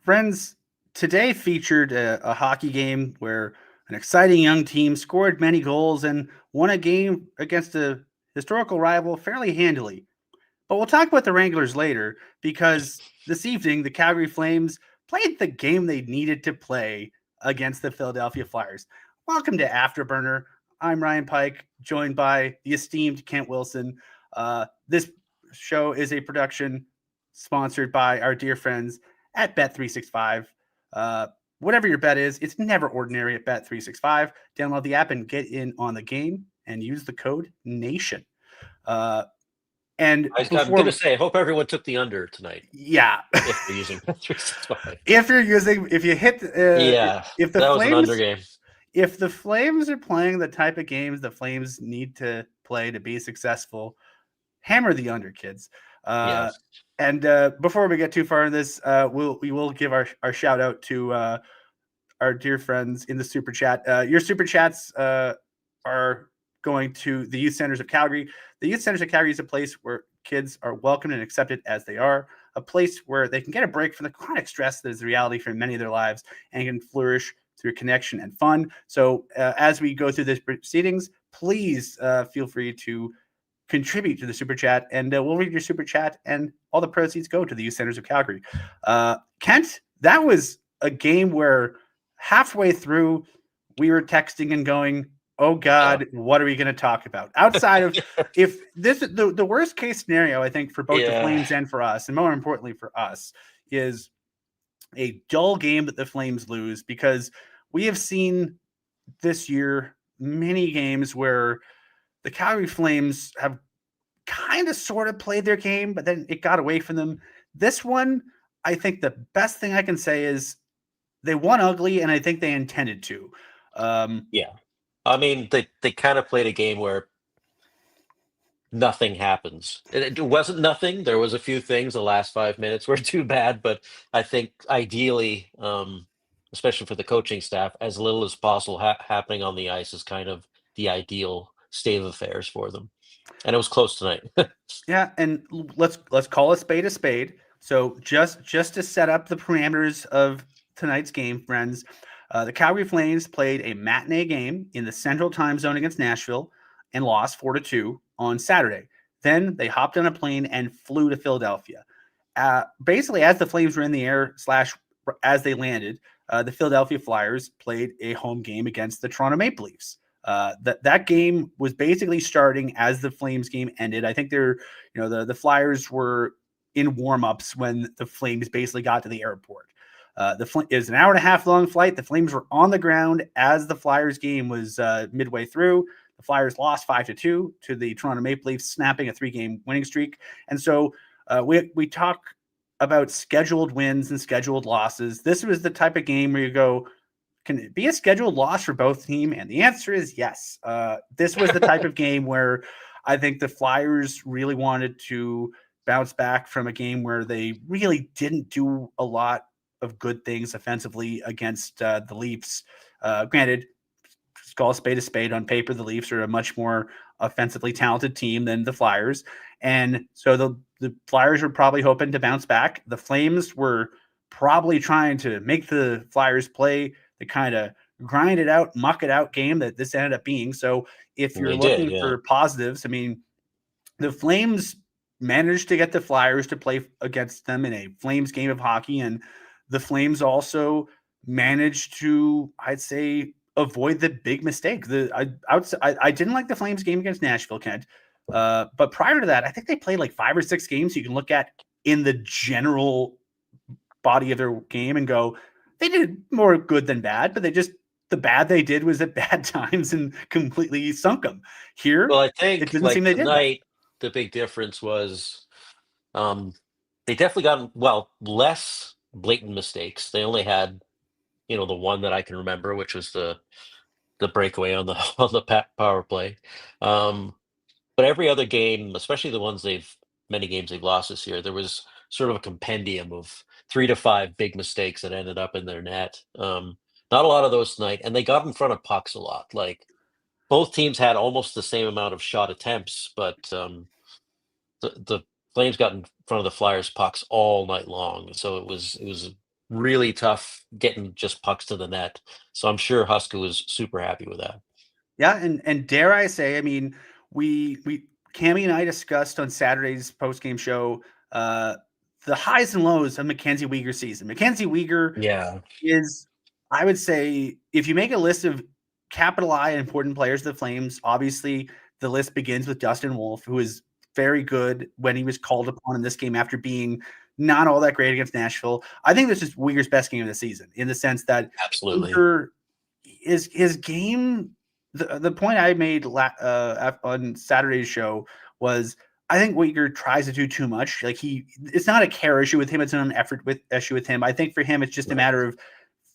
Friends, today featured a hockey game where an exciting young team scored many goals and won a game against a historical rival fairly handily. But we'll talk about the Wranglers later because this evening the Calgary Flames played the game they needed to play against the Philadelphia Flyers. Welcome to Afterburner. I'm Ryan Pike, joined by the esteemed Kent Wilson. This show is a production sponsored by our dear friends at Bet365. Whatever your bet is, it's never ordinary at Bet365. Download the app and get in on the game and use the code NATION. And I'm going to say, I hope everyone took the under tonight. Yeah, if they're using 365. if you hit, if the that was Flames, an under game. If the Flames are playing the type of games the Flames need to play to be successful, hammer the under, kids. Yes. And before we get too far in this, we will give our shout out to our dear friends in the super chat. Your super chats are going to the Youth Centers of Calgary. The Youth Centers of Calgary is a place where kids are welcomed and accepted as they are, a place where they can get a break from the chronic stress that is the reality for many of their lives and can flourish through connection and fun. So as we go through this proceedings, please feel free to contribute to the super chat, and we'll read your super chat, and all the proceeds go to the Youth Centers of Calgary. Kent, that was a game where halfway through we were texting and going, oh God, what are we going to talk about? Outside of if this the worst case scenario, I think, for both the Flames and for us, and more importantly for us, is a dull game that the Flames lose, because we have seen this year many games where the Calgary Flames have kind of sort of played their game, but then it got away from them. This one, I think the best thing I can say is they won ugly, and I think they intended to. I mean, they kind of played a game where nothing happens. It wasn't nothing. There was a few things. The last 5 minutes were too bad, but I think ideally, especially for the coaching staff, as little as possible happening on the ice is kind of the ideal state of affairs for them. And it was close tonight. Yeah, and let's call a spade a spade. So just to set up the parameters of tonight's game, friends, the Calgary Flames played a matinee game in the Central Time Zone against Nashville and lost 4-2 on Saturday. Then they hopped on a plane and flew to Philadelphia. Basically, as the Flames were in the air / as they landed, the Philadelphia Flyers played a home game against the Toronto Maple Leafs. That game was basically starting as the Flames game ended. I think the Flyers were in warm-ups when the Flames basically got to the airport. It was an hour and a half long flight. The Flames were on the ground as the Flyers game was midway through. The Flyers lost 5-2 to the Toronto Maple Leafs, snapping a 3-game winning streak. And so we talk about scheduled wins and scheduled losses. This was the type of game where you go, can it be a scheduled loss for both teams? And the answer is yes. This was the type of game where I think the Flyers really wanted to bounce back from a game where they really didn't do a lot of good things offensively against the Leafs. Granted, call a spade on paper. The Leafs are a much more offensively talented team than the Flyers. And so the Flyers were probably hoping to bounce back. The Flames were probably trying to make the Flyers play the kind of grind it out, muck it out game that this ended up being. So if you're looking for positives, I mean, the Flames managed to get the Flyers to play against them in a Flames game of hockey. And the Flames also managed to, I'd say, avoid the big mistake. I didn't like the Flames game against Nashville, Kent. But prior to that, I think they played like 5 or 6 games you can look at in the general body of their game and go, they did more good than bad, but the bad they did was at bad times and completely sunk them. Here, well, I think it didn't seem they tonight, did the big difference was they definitely got, less blatant mistakes. They only had, the one that I can remember, which was the breakaway on the power play. But every other game, especially many games they've lost this year, there was sort of a compendium of 3 to 5 big mistakes that ended up in their net. Not a lot of those tonight, and they got in front of pucks a lot. Like, both teams had almost the same amount of shot attempts, but the Flames got in front of the Flyers pucks all night long. So it was really tough getting just pucks to the net. So I'm sure Huska was super happy with that. Yeah, and dare I say, I mean, we Cammy and I discussed on Saturday's post game show the highs and lows of Mackenzie Weegar's season. Mackenzie Weegar Yeah, is, I would say, if you make a list of capital I important players of the Flames, obviously the list begins with Dustin Wolf, who is very good when he was called upon in this game after being not all that great against Nashville. I think this is Weegar's best game of the season in the sense that absolutely. Weegar is his game. The point I made on Saturday's show was I think Weegar tries to do too much. Like it's not a care issue with him; it's an effort issue with him. I think for him, it's just a Right. matter of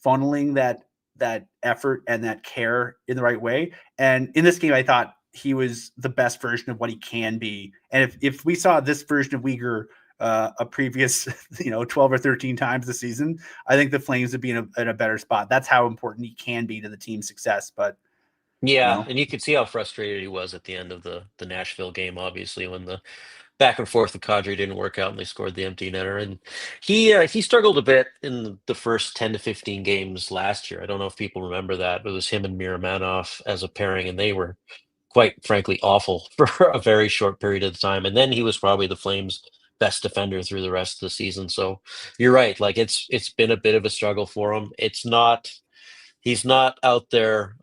funneling that effort and that care in the right way. And in this game, I thought he was the best version of what he can be. And if we saw this version of Weegar a previous 12 or 13 times this season, I think the Flames would be in a better spot. That's how important he can be to the team's success. But Yeah, and you could see how frustrated he was at the end of the Nashville game, obviously, when the back and forth with Kadri didn't work out and they scored the empty netter. And he struggled a bit in the first 10 to 15 games last year. I don't know if people remember that, but it was him and Miramanov as a pairing, and they were quite frankly awful for a very short period of time. And then he was probably the Flames' best defender through the rest of the season. So you're right, like it's been a bit of a struggle for him. He's not out there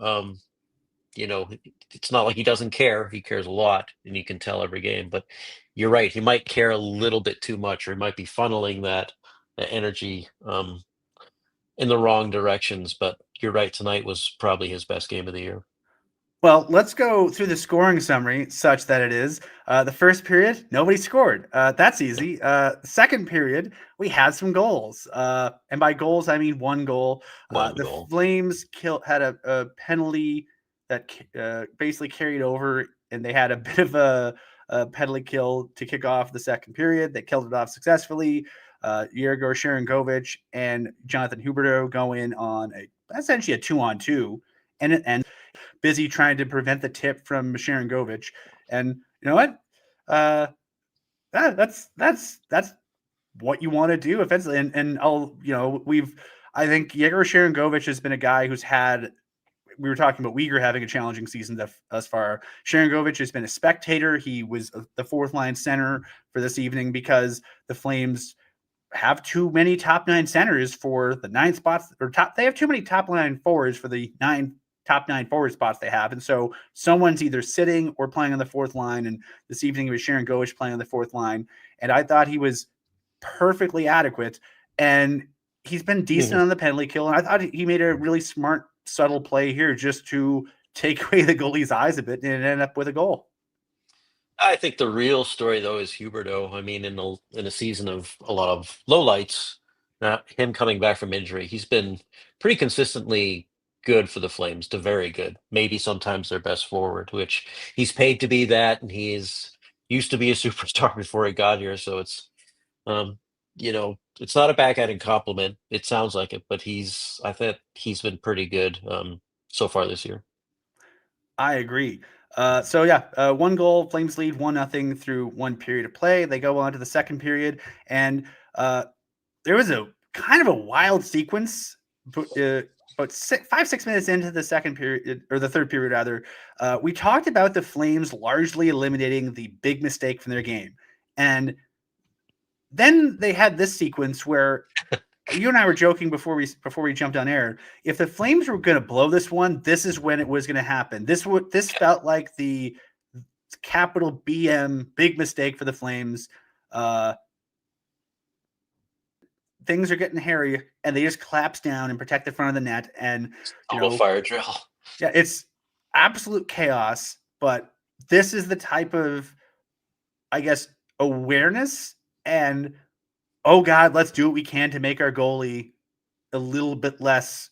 you know, it's not like he doesn't care. He cares a lot, and you can tell every game. But you're right. He might care a little bit too much, or he might be funneling that energy in the wrong directions. But you're right. Tonight was probably his best game of the year. well, let's go through the scoring summary such that it is the first period, nobody scored. That's easy. Second period, we had some goals. And by goals, I mean one goal. One The goal. Flames had a penalty that basically carried over, and they had a bit of a penalty kill to kick off the second period. They killed it off successfully. Yegor Sharangovich and Jonathan Huberdeau go in on essentially a 2-on-2, and it ends busy trying to prevent the tip from Sharangovich. And you know what? That's what you want to do offensively. And I think Yegor Sharangovich has been a guy who's had. We were talking about Weegar having a challenging season thus far. Sharangovich has been a spectator. He was the fourth line center for this evening because the Flames have too many top nine centers for the nine spots they have too many top line forwards for the top nine forward spots they have. And so someone's either sitting or playing on the fourth line. And this evening it was Sharangovich playing on the fourth line. And I thought he was perfectly adequate. And he's been decent Mhm. on the penalty kill. And I thought he made a really smart, subtle play here just to take away the goalie's eyes a bit and end up with a goal. I think the real story though is Huberdeau. I mean, in a season of a lot of lowlights, him coming back from injury, he's been pretty consistently good for the Flames to very good. Maybe sometimes their best forward, which he's paid to be that, and he's used to be a superstar before he got here. So um, it's not a backhanded compliment. It sounds like it, but I think he's been pretty good so far this year. I agree. So yeah, one goal, Flames lead 1-0 through one period of play. They go on to the second period, and there was a kind of a wild sequence, but 5-6 minutes into the second period or the third period rather. We talked about the Flames largely eliminating the big mistake from their game, and then they had this sequence where you and I were joking before we jumped on air. If the Flames were going to blow this one, this is when it was going to happen. This felt like the capital BM big mistake for the Flames. Uh, Things are getting hairy, and they just collapse down and protect the front of the net. And you Total know, fire drill. yeah, it's absolute chaos. But this is the type of, I guess, awareness and oh god, let's do what we can to make our goalie a little bit less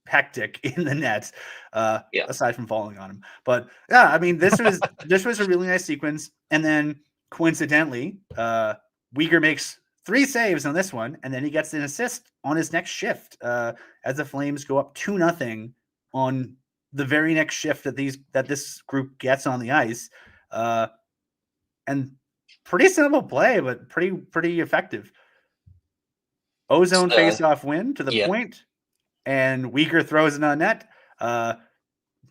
hectic in the net, Yeah. aside from falling on him. But yeah, I mean, this was a really nice sequence. And then coincidentally, Weegar makes 3 saves on this one, and then he gets an assist on his next shift as the Flames go up 2-0 on the very next shift that this group gets on the ice. Uh, and pretty simple play, but pretty effective. Ozone face-off win to the Yeah. point, and Weegar throws it on net.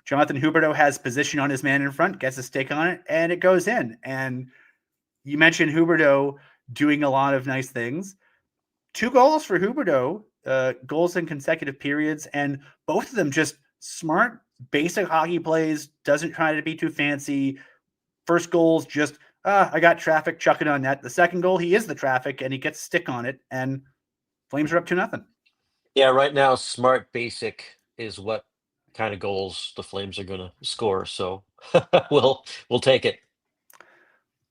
Jonathan Huberdeau has position on his man in front, gets a stick on it, and it goes in. And you mentioned Huberdeau doing a lot of nice things. 2 goals for Huberdeau, goals in consecutive periods, and both of them just smart, basic hockey plays, doesn't try to be too fancy. First goal's just, I got traffic, chuck it on net. The second goal, he is the traffic, and he gets a stick on it, and Flames are up 2-0. Yeah, right now, smart basic is what kind of goals the Flames are going to score. So we'll take it.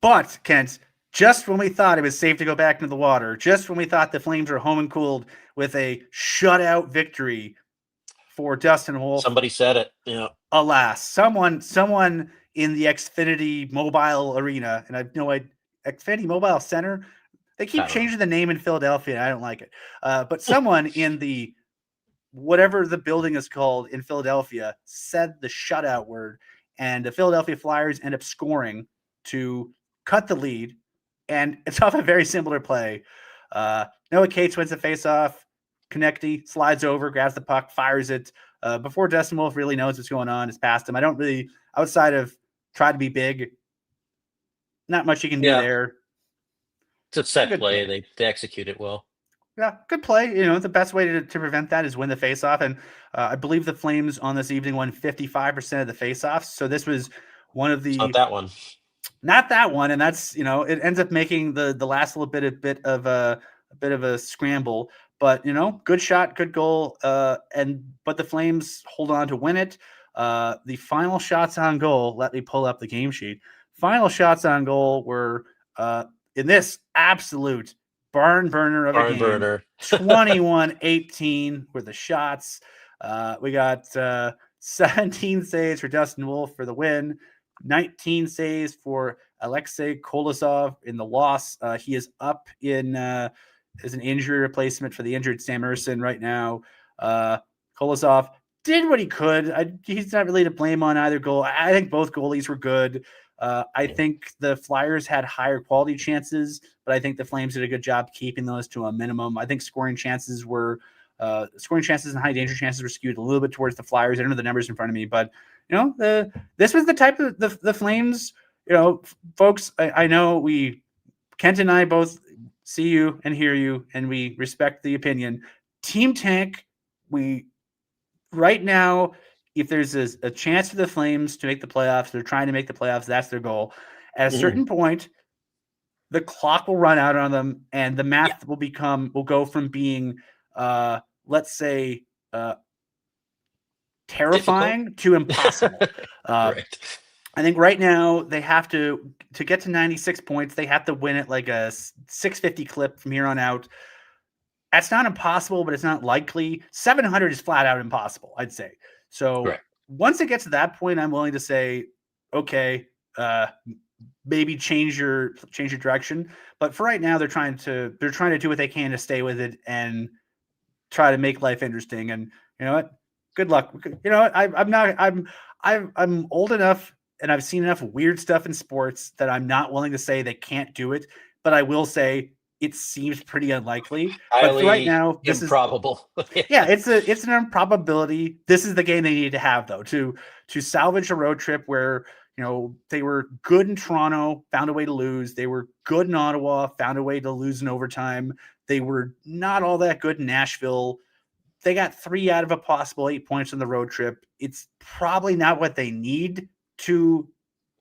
But, Kent, just when we thought it was safe to go back into the water, just when we thought the Flames were home and cooled with a shutout victory for Dustin Wolf, Somebody said it. Yeah. alas, someone in the Xfinity Mobile Arena, and I've no idea, Xfinity Mobile Center, they keep changing the name in Philadelphia, and I don't like it. But someone in the whatever the building is called in Philadelphia said the shutout word, and the Philadelphia Flyers end up scoring to cut the lead, and it's off a very similar play. Noah Cates wins the faceoff. Konecny slides over, grabs the puck, fires it. Before Dustin Wolf really knows what's going on, it's past him. I don't really, outside of try to be big, not much you can do there. It's a set play. They execute it well. Yeah, good play. The best way to prevent that is win the faceoff. And I believe the Flames on this evening won 55% of the faceoffs. So this was one of the... It's not that one. Not that one. And that's, it ends up making the last little bit of a scramble. But, good shot, good goal. But the Flames hold on to win it. The final shots on goal, let me pull up the game sheet. Final shots on goal were in this absolute barn burner of a game. 21-18 were the shots. We got 17 saves for Dustin Wolf for the win, 19 saves for Alexei Kolosov in the loss. He is up in as an injury replacement for the injured Sam Ersson right now. Kolosov did what he could. He's not really to blame on either goal. I think both goalies were good. I think the Flyers had higher quality chances, but I think the Flames did a good job keeping those to a minimum. I think scoring chances and high danger chances were skewed a little bit towards the Flyers. I don't know the numbers in front of me, but this was the type of the Flames. Folks, I know Kent and I both see you and hear you, and we respect the opinion. Team Tank, right now, if there's a chance for the Flames to make the playoffs, they're trying to make the playoffs. That's their goal. At a certain point, the clock will run out on them, and the math will go from being, let's say, terrifying to impossible. Right. I think right now they have to get to 96 points. They have to win it like a 650 clip from here on out. That's not impossible, but it's not likely. 700 is flat out impossible, I'd say. So once it gets to that point, I'm willing to say, okay, maybe change your direction. But for right now, they're trying to do what they can to stay with it and try to make life interesting. And you know what? Good luck. You know what? I'm old enough and I've seen enough weird stuff in sports that I'm not willing to say they can't do it. But I will say it seems pretty unlikely. But for right now, this is improbable. it's an improbability. This is the game they need to have, though, to salvage a road trip where they were good in Toronto, found a way to lose. They were good in Ottawa, found a way to lose in overtime. They were not all that good in Nashville. They got 3 out of a possible 8 points on the road trip. It's probably not what they need to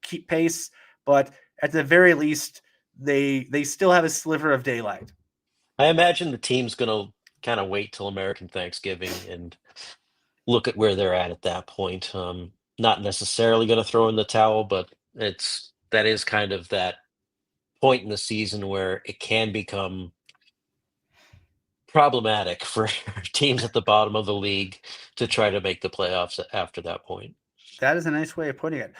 keep pace, but at the very least, they still have a sliver of daylight. I imagine the team's going to kind of wait till American Thanksgiving and look at where they're at that point. Not necessarily going to throw in the towel, but that is kind of that point in the season where it can become problematic for teams at the bottom of the league to try to make the playoffs after that point. That is a nice way of putting it.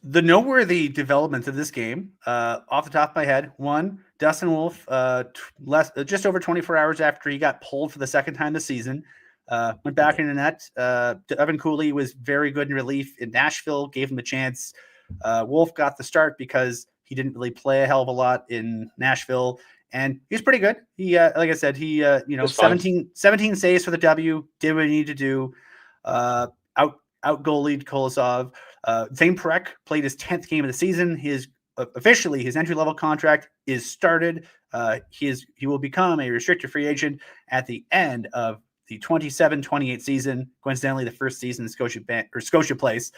The noteworthy developments of this game, off the top of my head, one, Dustin Wolf, just over 24 hours after he got pulled for the second time this season, went back in the net. Evan Cooley was very good in relief in Nashville, gave him a chance. Wolf got the start because he didn't really play a hell of a lot in Nashville. and he's pretty good. He, like I said, he, 17 saves for the W, did what he needed to do. Out goalied Kolosov. Zane Parekh played his 10th game of the season. Officially his entry level contract is started. He will become a restricted free agent at the end of the 27-28 season. Coincidentally, the first season in Scotia Place.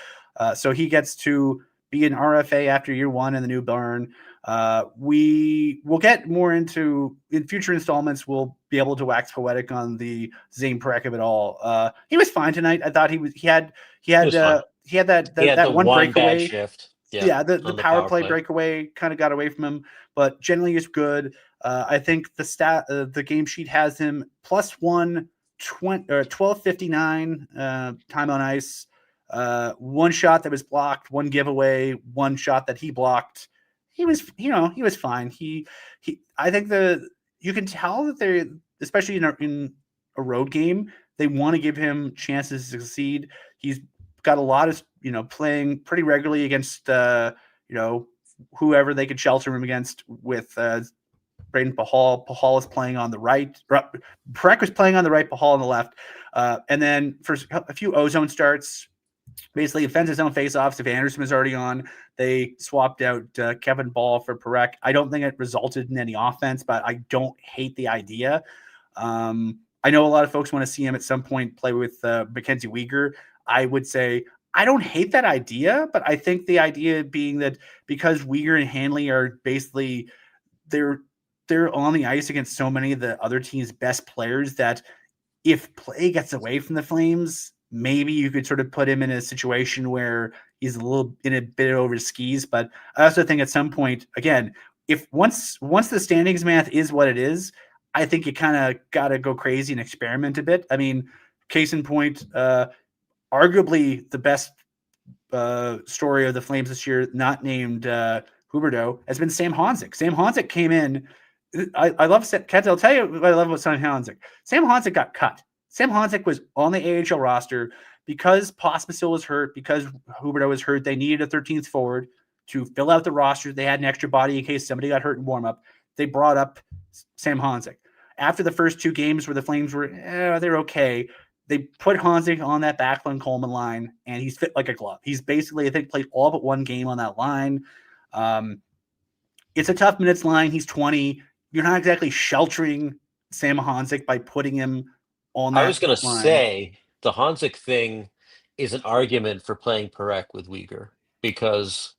So he gets to be an RFA after year one in the new barn. We will get more into in future installments. We'll be able to wax poetic on the Zane Parekh of it all. He was fine tonight. I thought he had that one breakaway bad shift. Yeah, the power play breakaway kind of got away from him, but generally he's good. I think the game sheet has him +1 12:59 time on ice. One shot that was blocked, one giveaway, one shot that he blocked. He was fine. I think you can tell that they're, especially in a road game, they want to give him chances to succeed. He's got a lot of, playing pretty regularly against, whoever they could shelter him against with Braden Pahal. Pahal is playing on the right. Parekh was playing on the right, Pahal on the left. And then for a few ozone starts, basically offensive zone faceoffs, if Anderson was already on, they swapped out Kevin Ball for Parekh. I don't think it resulted in any offense, but I don't hate the idea. I know a lot of folks want to see him at some point play with Mackenzie Weegar. I would say I don't hate that idea, but I think the idea being that because Weegar and Hanley are basically they're on the ice against so many of the other team's best players that if play gets away from the Flames, maybe you could sort of put him in a situation where he's a bit over his skis. But I also think at some point, again, if once the standings math is what it is, I think you kind of got to go crazy and experiment a bit. I mean, case in point, arguably the best story of the Flames this year, not named Huberdeau, has been Sam Honzek. Sam Honzek came in. I love Kent. I'll tell you what I love about Sam Honzek. Sam Honzek got cut. Sam Honzek was on the AHL roster because Pospisil was hurt, because Huberdeau was hurt. They needed a 13th forward to fill out the roster. They had an extra body in case somebody got hurt in warm-up. They brought up Sam Honzek. After the first two games where the Flames were, they're okay, they put Honzek on that Backlund-Coleman line, and he's fit like a glove. He's basically, I think, played all but one game on that line. It's a tough minutes line. He's 20. You're not exactly sheltering Sam Honzek by putting him on that line. I was going to say, the Honzek thing is an argument for playing Parekh with Weegar, because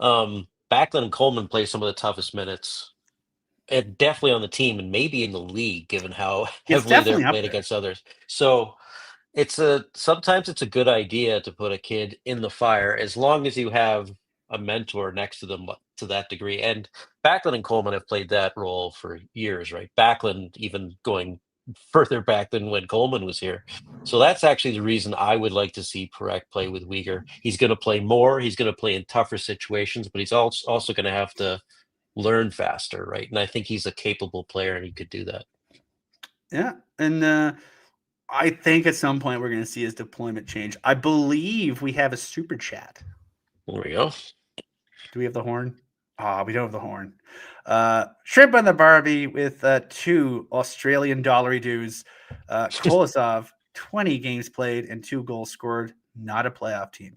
Backlund and Coleman play some of the toughest minutes, and definitely on the team and maybe in the league, given how heavily they're played against others. So sometimes it's a good idea to put a kid in the fire as long as you have a mentor next to them to that degree. And Backlund and Coleman have played that role for years, right? Backlund even going further back than when Coleman was here. So that's actually the reason I would like to see Parekh play with Weegar. He's going to play more. He's going to play in tougher situations, but he's also going to have to learn faster, right? And I think he's a capable player, and he could do that. Yeah, and I think at some point we're going to see his deployment change. I believe we have a super chat. There we go. Do we have the horn? We don't have the horn. Shrimp on the Barbie with 2 Australian dollary dues. Kolosov, 20 games played and 2 goals scored. Not a playoff team.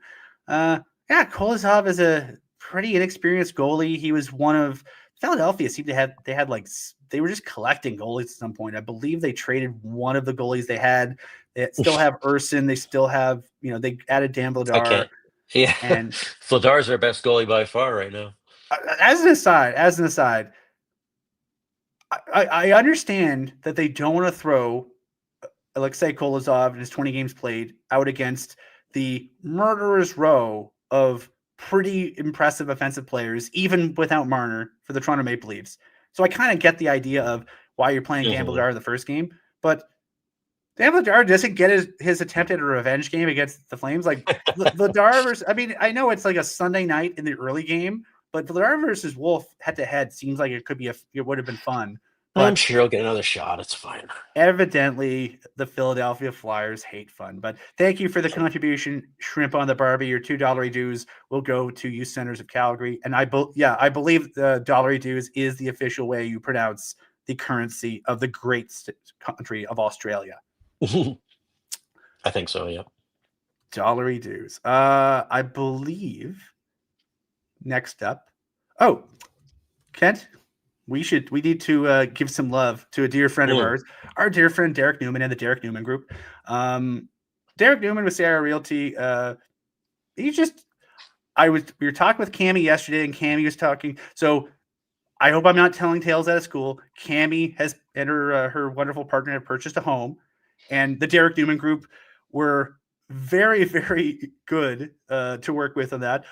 Kolosov is a pretty inexperienced goalie. He was one of Philadelphia. They were just collecting goalies at some point. I believe they traded one of the goalies they had. They still have Urson. They still have, they added Dan Vladar. Okay. Yeah, and Vladar's their best goalie by far right now. As an aside, I understand that they don't want to throw Alexei Kolosov and his 20 games played out against the murderer's row of pretty impressive offensive players, even without Marner, for the Toronto Maple Leafs. So I kind of get the idea of why you're playing Dan Vladar in the first game, but Dan Vladar doesn't get his attempt at a revenge game against the Flames. Like Vladar versus, I know it's like a Sunday night in the early game, but Vladar versus Wolf head to head seems like it would have been fun. I'm But sure he'll get another shot. It's fine. evidently, the Philadelphia Flyers hate fun. But thank you for the contribution, Shrimp on the Barbie. Your $2 dues will go to Youth Centers of Calgary. And I believe the $1 dues is the official way you pronounce the currency of the great country of Australia. I think so, yeah. $1 dues. I believe next up. Oh, Kent, we need to give some love to a dear friend of ours, our dear friend Derek Newman and the Derek Newman Group. Derek Newman with Sierra Realty. We were talking with Cammie yesterday, and Cammie was talking. So I hope I'm not telling tales out of school. Cammie and her wonderful partner have purchased a home, and the Derek Newman Group were very, very good to work with on that.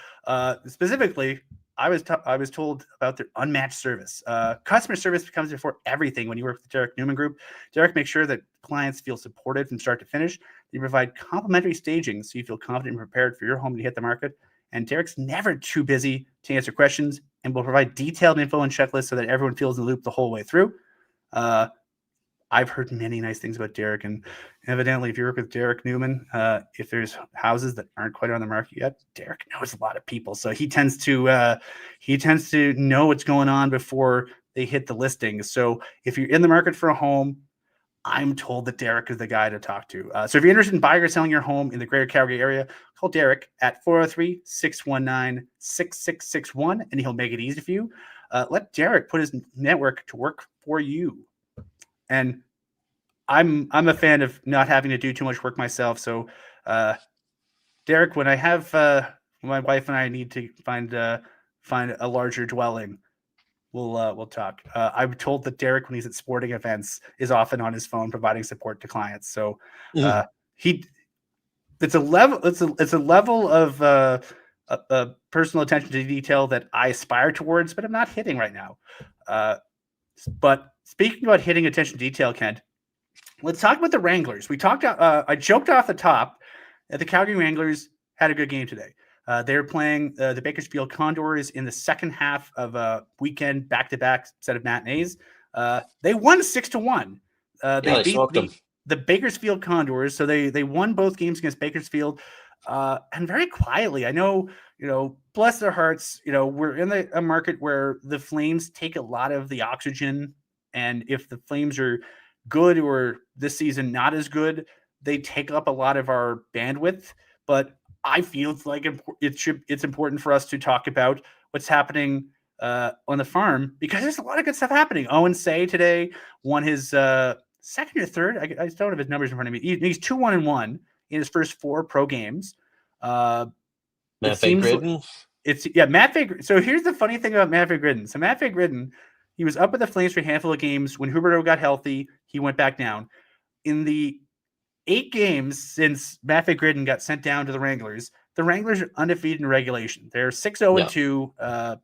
Specifically, I was told about their unmatched service. Customer service becomes before everything when you work with the Derek Newman Group. Derek makes sure that clients feel supported from start to finish. They provide complimentary staging so you feel confident and prepared for your home to hit the market. And Derek's never too busy to answer questions and will provide detailed info and checklists so that everyone feels in the loop the whole way through. I've heard many nice things about Derek, and evidently, if you work with Derek Newman, if there's houses that aren't quite on the market yet, Derek knows a lot of people, so he tends to know what's going on before they hit the listings. So if you're in the market for a home, I'm told that Derek is the guy to talk to. So if you're interested in buying or selling your home in the Greater Calgary area, call Derek at 403-619-6661, and he'll make it easy for you. Let Derek put his network to work for you. And I'm a fan of not having to do too much work myself. So, Derek, when I have my wife and I need to find a larger dwelling, we'll talk. I'm told that Derek, when he's at sporting events, is often on his phone providing support to clients. So it's a level of personal attention to detail that I aspire towards, but I'm not hitting right now. But speaking about hitting attention to detail, Kent, let's talk about the Wranglers. I joked off the top that the Calgary Wranglers had a good game today. They're playing the Bakersfield Condors in the second half of a weekend back-to-back set of matinees. They won 6-1. They beat the Bakersfield Condors, so they won both games against Bakersfield, and very quietly. I know, bless their hearts, we're in a market where the Flames take a lot of the oxygen, and if the Flames are good or this season not as good, they take up a lot of our bandwidth. But I feel it's important for us to talk about what's happening on the farm, because there's a lot of good stuff happening. Owen Say today won his second or third. I don't have his numbers in front of me. He's 2-1-1 in his first 4 pro games. Matt Gridden. Matt Vagridden. So here's the funny thing about Matt Vagridden. So Matt Vagridden, he was up with the Flames for a handful of games. When Huberdeau got healthy, he went back down. In the 8 games since Matt Vagridden got sent down to the Wranglers are undefeated in regulation. They're 6-0-2, and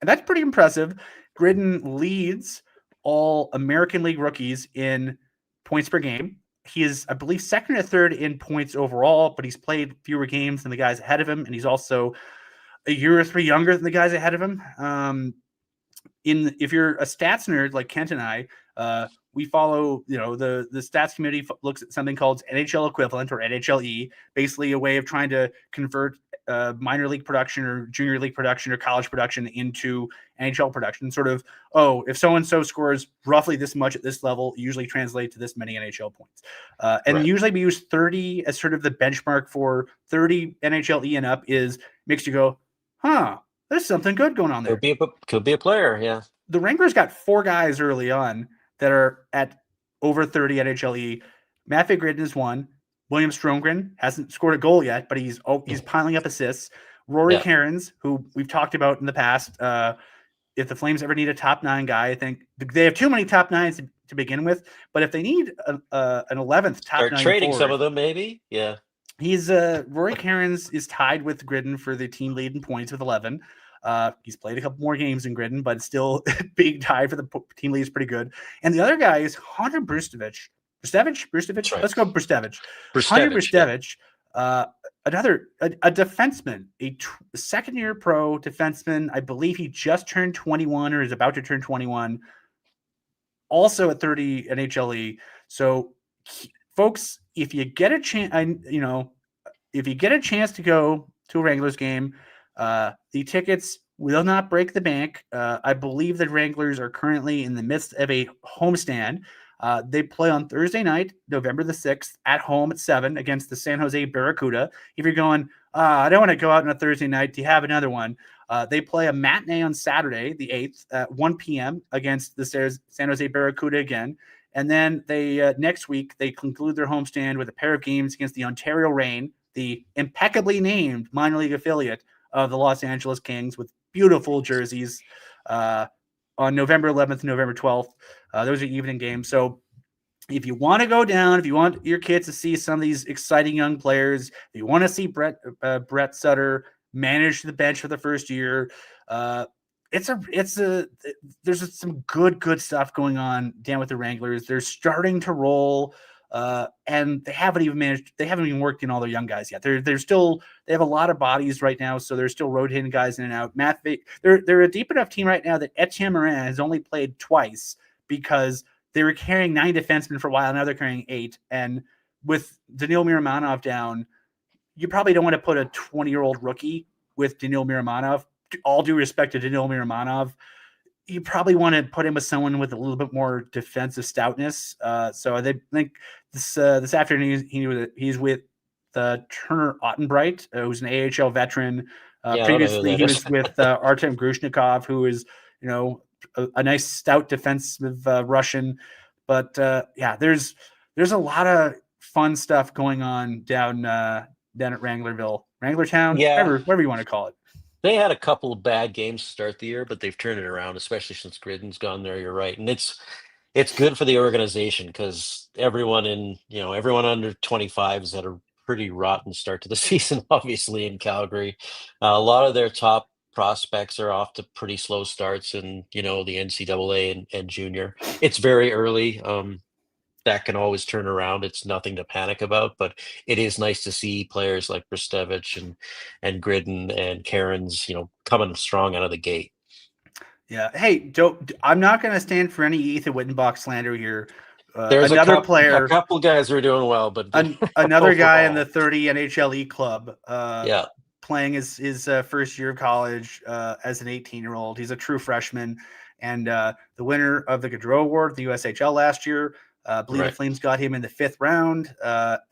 that's pretty impressive. Gridden leads all American League rookies in points per game. He is, I believe, second or third in points overall, but he's played fewer games than the guys ahead of him, and he's also a year or 3 younger than the guys ahead of him. If you're a stats nerd like Kent and I, we follow, the stats community looks at something called NHL equivalent, or NHLE, basically a way of trying to convert minor league production or junior league production or college production into NHL production. Sort of, if so-and-so scores roughly this much at this level, usually translate to this many NHL points. And usually we use 30 as sort of the benchmark for 30 NHLE and up makes you go, there's something good going on there. Could be a player, yeah. The Wranglers got 4 guys early on that are at over 30 NHLE. Matt Vagridden is one. William Stromgren hasn't scored a goal yet, but he's piling up assists. Rory Cairns, who we've talked about in the past, if the Flames ever need a top 9 guy, I think they have too many top 9s to begin with. But if they need an 11th top 9 trading forward, some of them, maybe, yeah. He's Rory Cairns is tied with Gridden for the team lead in points with 11. He's played a couple more games than Gridden, but still being tied for the team lead is pretty good. And the other guy is Hunter Brustevich. Brustevich? Right. Let's go Brustevich. Hunter Brustevich, a defenseman, a second-year pro defenseman. I believe he just turned 21 or is about to turn 21. also at 30 NHLE. So, folks, if you get a chance, if you get a chance to go to a Wranglers game, the tickets will not break the bank. I believe the Wranglers are currently in the midst of a homestand. They play on Thursday night, November the 6th, at home at 7 against the San Jose Barracuda. If you're going, I don't want to go out on a Thursday night, do you have another one? They play a matinee on Saturday, the 8th, at 1 p.m. against the San Jose Barracuda again. And then they next week, they conclude their homestand with a pair of games against the Ontario Reign, the impeccably named minor league affiliate of the Los Angeles Kings, with beautiful jerseys on November 11th, November 12th. Those are evening games. So if you want to go down, if you want your kids to see some of these exciting young players, if you want to see Brett Sutter manage the bench for the first year, there's some good stuff going on down with the Wranglers. They're starting to roll, and they haven't even worked in all their young guys yet. They have a lot of bodies right now, so they're still rotating guys in and out. They're a deep enough team right now that Etienne Morin has only played twice because they were carrying 9 defensemen for a while. Now they're carrying 8. And with Danil Miramanov down, you probably don't want to put a 20-year-old rookie with Danil Miramanov. All due respect to Danil Miramanov, you probably want to put him with someone with a little bit more defensive stoutness. So I think this afternoon he's with Turner Ottenbright, who's an AHL veteran. Previously, he was with Artem Grushnikov, who is a nice stout defensive Russian. But there's a lot of fun stuff going on down at Wranglerville, Wranglertown, whatever you want to call it. They had a couple of bad games to start the year, but they've turned it around, especially since Gridden's gone there. You're right, and it's good for the organization because everyone under 25 has had a pretty rotten start to the season. Obviously, in Calgary, a lot of their top prospects are off to pretty slow starts in the NCAA and junior. It's very early. That can always turn around. It's nothing to panic about, but it is nice to see players like Bristevich and Gridden and Cairns, coming strong out of the gate. Yeah. Hey, I'm not going to stand for any Ethan Wittenbach slander here. There's a couple guys who are doing well, but another guy in the 30 NHLE club, yeah, playing his first year of college as an 18-year-old. He's a true freshman, and the winner of the Gaudreau Award, the USHL last year. I believe the Flames got him in the 5th round,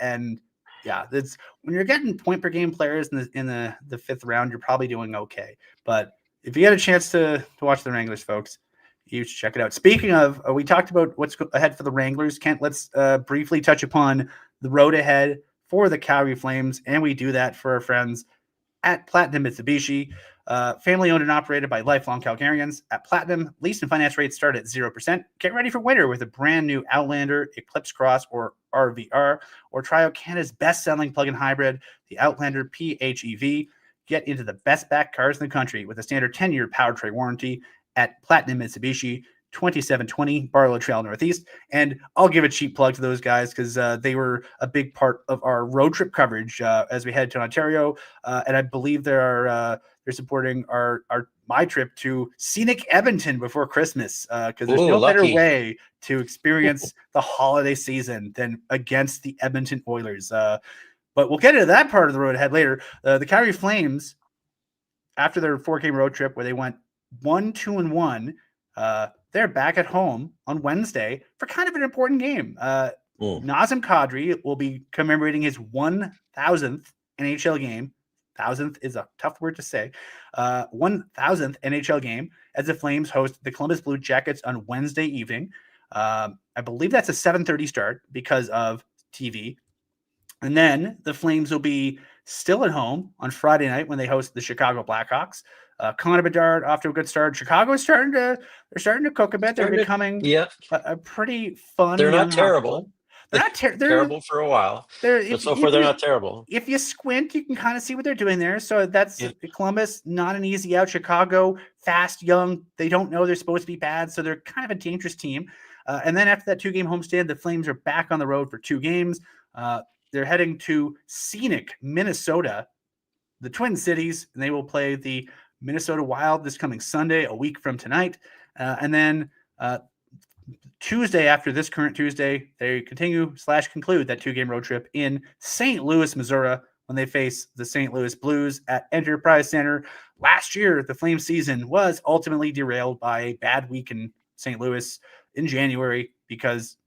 and that's when you're getting point per game players in the 5th round, you're probably doing okay. But if you get a chance to watch the Wranglers, folks, you should check it out. Speaking of, we talked about what's ahead for the Wranglers. Kent, let's briefly touch upon the road ahead for the Calgary Flames, and we do that for our friends at Platinum Mitsubishi. Family owned and operated by lifelong Calgarians. At Platinum, lease and finance rates start at 0%. Get ready for winter with a brand new Outlander, Eclipse Cross, or RVR, or try out Canada's best-selling plug-in hybrid, the Outlander PHEV. Get into the best back cars in the country with a standard 10-year powertrain warranty at Platinum Mitsubishi, 2720 Barlow Trail Northeast. And I'll give a cheap plug to those guys because they were a big part of our road trip coverage as we head to Ontario. And I believe they're supporting my trip to scenic Edmonton before Christmas because there's no better way to experience the holiday season than against the Edmonton Oilers. But we'll get into that part of the road ahead later. The Calgary Flames, after their 4-game road trip where they went 1-2-1, they're back at home on Wednesday for kind of an important game. Nazem Kadri will be commemorating his 1,000th NHL game. 1,000th is a tough word to say. 1,000th NHL game as the Flames host the Columbus Blue Jackets on Wednesday evening. I believe that's a 7:30 start because of TV. And then the Flames will be still at home on Friday night when they host the Chicago Blackhawks. Connor Bedard off to a good start. Chicago is starting to cook a bit. They're becoming a pretty fun. They're not terrible. They're not terrible for a while. But so far, they're not terrible. If you squint, you can kind of see what they're doing there. So that's Columbus, not an easy out. Chicago, fast, young. They don't know they're supposed to be bad, so they're kind of a dangerous team. And then after that 2-game homestand, the Flames are back on the road for 2 games. They're heading to scenic Minnesota, the Twin Cities, and they will play the Minnesota Wild this coming Sunday, a week from tonight. And then Tuesday, after this current Tuesday, they continue/conclude that 2-game road trip in St. Louis, Missouri, when they face the St. Louis Blues at Enterprise Center. Last year, the Flames season was ultimately derailed by a bad week in St. Louis in January, because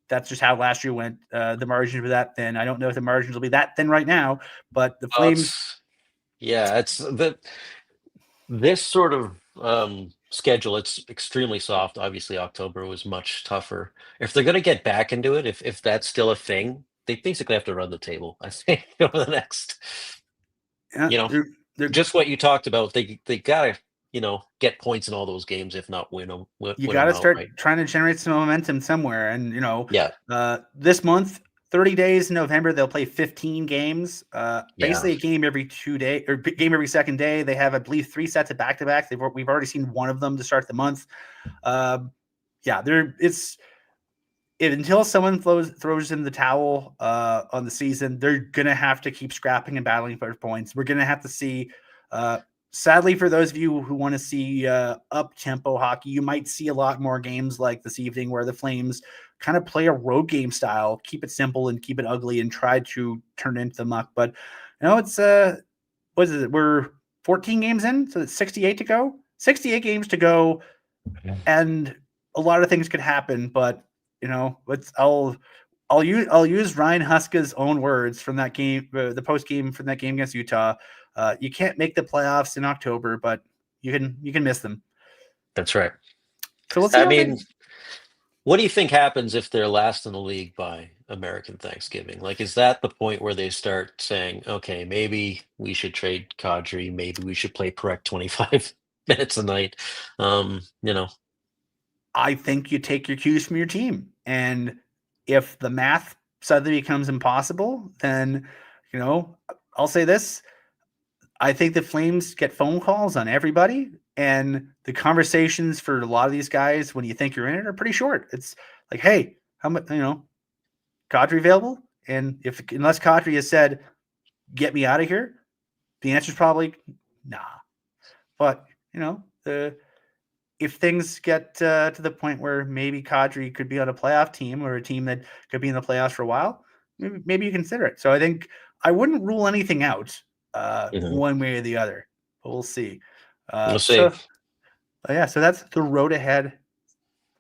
that's just how last year went. The margins were that thin. I don't know if the margins will be that thin right now, but the Well, Flames. it's this sort of schedule. It's extremely soft. Obviously, October was much tougher. If they're going to get back into it, if that's still a thing, they basically have to run the table, I think, over the next, you know, They're just what you talked about. They gotta, get points in all those games, if not win them, you win got them to start outright. trying to generate some momentum somewhere. And, Yeah, this month, 30 days in November, they'll play 15 games, yeah, basically a game every 2 days or game every second day. They have, I believe, 3 sets of back-to-backs. We've already seen one of them to start the month. Yeah, until someone throws in the towel on the season, they're going to have to keep scrapping and battling for points. We're going to have to see, sadly, for those of you who want to see up-tempo hockey, you might see a lot more games like this evening where the Flames kind of play a road game style, keep it simple and keep it ugly and try to turn it into the muck. But, it's, what is it? We're 14 games in, so it's 68 to go. 68 games to go, and a lot of things could happen, but I'll use Ryan Huska's own words from that game, the post game from that game against Utah. You can't make the playoffs in October, but you can miss them. that's right. So we'll see I how mean, what do you think happens if they're last in the league by American Thanksgiving? Like, is that the point where they start saying, okay, maybe we should trade Kadri, maybe we should play Parekh 25 minutes a night? You know, I think you take your cues from your team, and if the math suddenly becomes impossible, then I'll say this: I think the Flames get phone calls on everybody, and the conversations for a lot of these guys when you think you're in it are pretty short. It's like, hey, how much, Kadri available? And unless Kadri has said, get me out of here, the answer is probably nah. But, if things get to the point where maybe Kadri could be on a playoff team or a team that could be in the playoffs for a while, maybe you consider it. So I think I wouldn't rule anything out mhm. one way or the other, but we'll see. We'll see. So that's the road ahead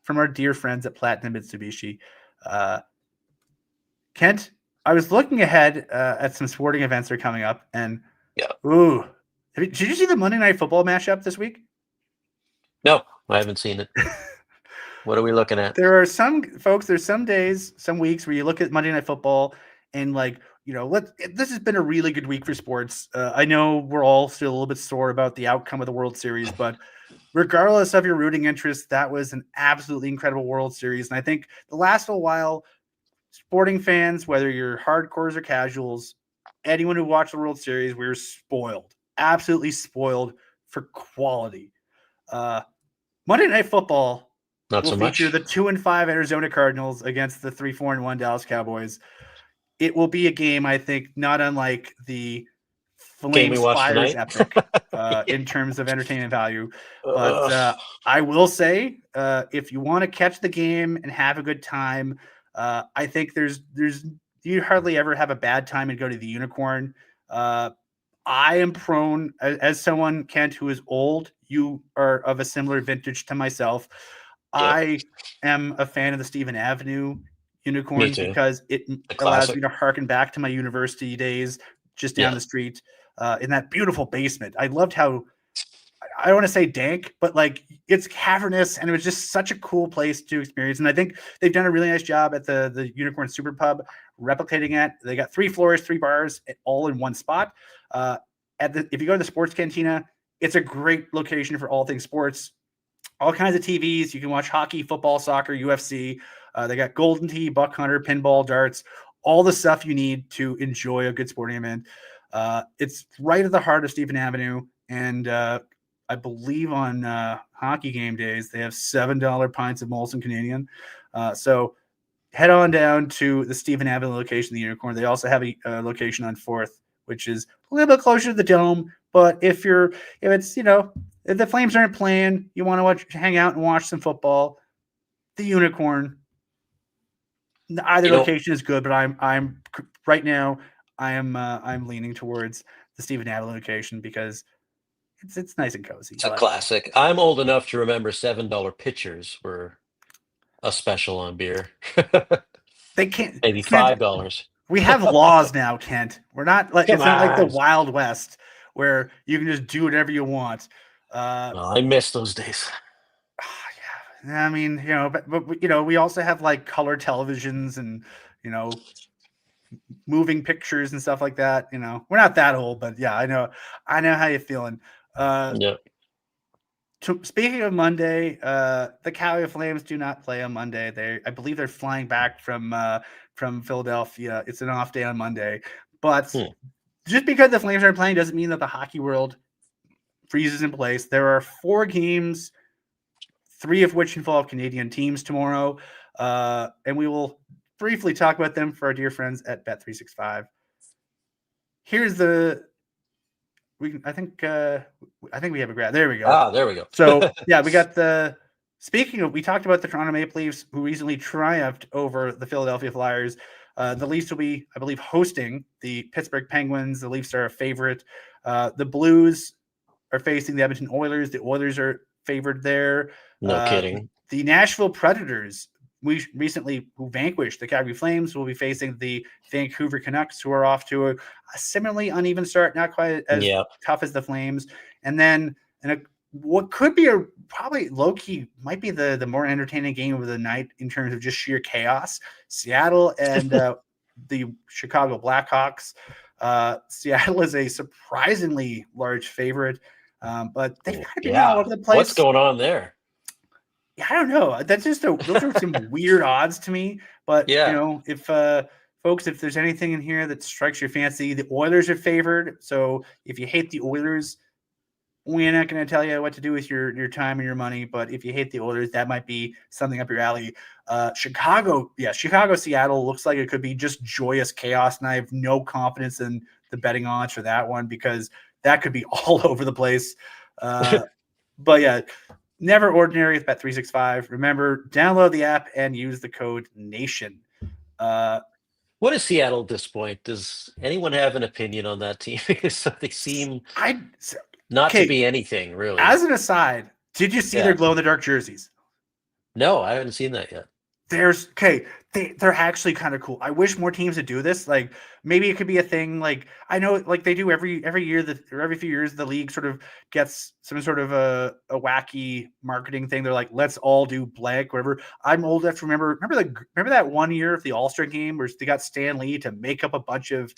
from our dear friends at Platinum Mitsubishi. Kent, I was looking ahead at some sporting events that are coming up, and Yeah. ooh, did you see the Monday Night Football mashup this week? No, I haven't seen it. What are we looking at? There are some folks, there's some days, some weeks where you look at Monday Night Football and this has been a really good week for sports. I know we're all still a little bit sore about the outcome of the World Series, but regardless of your rooting interest, that was an absolutely incredible World Series. And I think the last little while, sporting fans, whether you're hardcores or casuals, anyone who watched the World Series, we were spoiled, absolutely spoiled for quality. Monday Night Football Not will so feature much. the 2-5 Arizona Cardinals against the 3-4-1 Dallas Cowboys. It will be a game, I think, not unlike the Game we Flames watched Flyers tonight. epic Yeah. in terms of entertainment value. But Ugh. I will say, if you want to catch the game and have a good time, I think there's you hardly ever have a bad time and go to the Unicorn. I am prone, as someone, Kent, who is old. You are of a similar vintage to myself. Yep. I am a fan of the Stephen Avenue Me Unicorn too. because it A allows me classic. to harken back to my university days just down Yeah. the street in that beautiful basement. I loved how, I don't want to say dank, but like it's cavernous, and it was just such a cool place to experience. And I think they've done a really nice job at the Unicorn Super Pub replicating it. They got 3 floors, 3 bars, all in one spot. If you go to the sports cantina, it's a great location for all things sports. All kinds of TVs. You can watch hockey, football, soccer, UFC. They got Golden Tee, Buck Hunter, pinball, darts, all the stuff you need to enjoy a good sporting event. It's right at the heart of Stephen Avenue, and I believe on hockey game days they have $7 pints of Molson Canadian. So head on down to the Stephen Avenue location, the Unicorn. They also have a location on 4th, which is a little bit closer to the Dome. But if it's if the Flames aren't playing, you want to hang out and watch some football, the unicorn. Either location is good, but I'm right now I'm leaning towards the Stephen Adler location because it's nice and cozy. It's a classic. I'm old enough to remember $7 pitchers were a special on beer. They can't. Maybe Kent, $5. we have laws now, Kent. We're not like Come it's not like the on. Wild West where you can just do whatever you want. Well, I miss those days. Yeah, I mean, but we also have like color televisions and you know moving pictures and stuff like that. We're not that old, but yeah, I know how you're feeling. Yeah. Speaking of Monday, the Calgary Flames do not play on Monday. I believe they're flying back from Philadelphia. It's an off day on Monday, but just because the Flames aren't playing doesn't mean that the hockey world freezes in place. There are 4 games, 3 of which involve Canadian teams tomorrow, and we will briefly talk about them for our dear friends at Bet365. Here's I think we have a graph. There we go. There we go. So yeah, we got we talked about the Toronto Maple Leafs who recently triumphed over the Philadelphia Flyers. The Leafs will be, I believe, hosting the Pittsburgh Penguins. The Leafs are a favorite. The Blues are facing the Edmonton Oilers. The Oilers are favored there. No kidding. The Nashville Predators, who vanquished the Calgary Flames, will be facing the Vancouver Canucks, who are off to a similarly uneven start, not quite as tough as the Flames. And then what could be probably low-key might be the more entertaining game of the night in terms of just sheer chaos. Seattle and the Chicago Blackhawks. Seattle is a surprisingly large favorite, but they've kind of been all over the place. What's going on there? Yeah, I don't know. That's just those are some weird odds to me. But if folks, if there's anything in here that strikes your fancy, the Oilers are favored. So if you hate the Oilers, we're not going to tell you what to do with your time and your money. But if you hate the Oilers, that might be something up your alley. Chicago, Seattle looks like it could be just joyous chaos, and I have no confidence in the betting odds for that one because that could be all over the place. But yeah. Never ordinary with Bet365. Remember, download the app and use the code NATION. What is Seattle at this point? Does anyone have an opinion on that team? Because they seem not to be anything, really. As an aside, did you see their glow-in-the-dark jerseys? No, I haven't seen that yet. They're actually kind of cool. I wish more teams would do this. Like maybe it could be a thing. Like I know, like they do every year or every few years, the league sort of gets some sort of a wacky marketing thing. They're like, let's all do blank, whatever. I'm old enough to remember that one year of the All-Star game where they got Stan Lee to make up a bunch of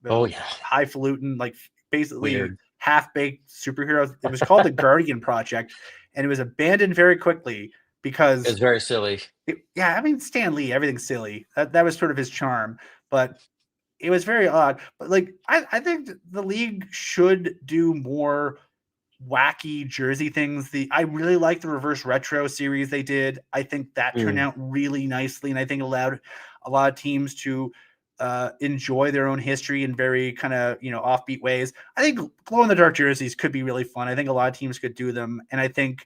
highfalutin, like basically half-baked superheroes. It was called the Guardian Project, and it was abandoned very quickly. Because it's very silly. Stan Lee, everything's silly. That was sort of his charm, but it was very odd. But like, I think the league should do more wacky jersey things. I really like the reverse retro series they did. I think that turned out really nicely, and I think allowed a lot of teams to enjoy their own history in very kind of offbeat ways. I think glow in the dark jerseys could be really fun. I think a lot of teams could do them, and I think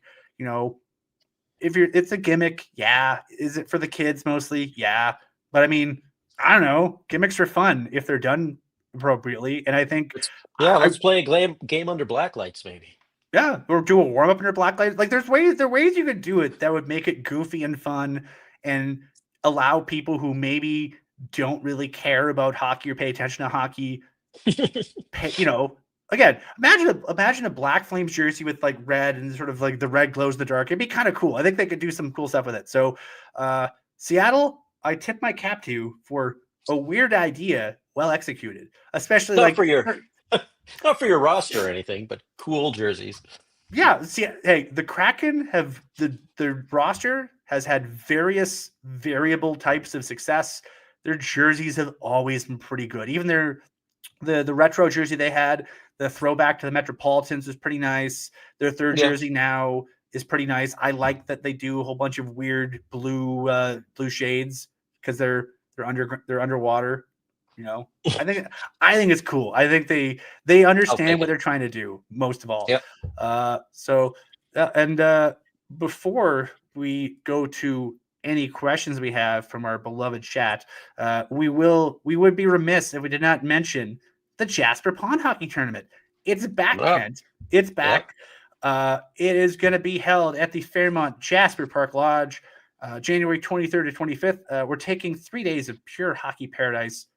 it's a gimmick, yeah. Is it for the kids mostly? Yeah. But I mean, I don't know. Gimmicks are fun if they're done appropriately. And I think let's play a game under black lights, maybe. Yeah, or do a warm up under black lights. Like there are ways you could do it that would make it goofy and fun and allow people who maybe don't really care about hockey or pay attention to hockey, again, imagine a Black Flames jersey with like red and sort of like the red glows in the dark. It'd be kind of cool. I think they could do some cool stuff with it. So Seattle, I tip my cap to you for a weird idea, well executed, especially not for your roster or anything, but cool jerseys. Yeah. See, hey, the Kraken the roster has had various variable types of success. Their jerseys have always been pretty good. Even the retro jersey they had, the throwback to the Metropolitans was pretty nice. Their third jersey now is pretty nice. I like that they do a whole bunch of weird blue shades because they're underwater. I think it's cool. I think they understand what they're trying to do most of all. Yep. So before we go to any questions we have from our beloved chat, we would be remiss if we did not mention the Jasper Pond Hockey Tournament. It's back, Oh, Kent. It's yep. back. It is going to be held at the Fairmont Jasper Park Lodge, January 23rd to 25th. We're taking 3 days of pure hockey paradise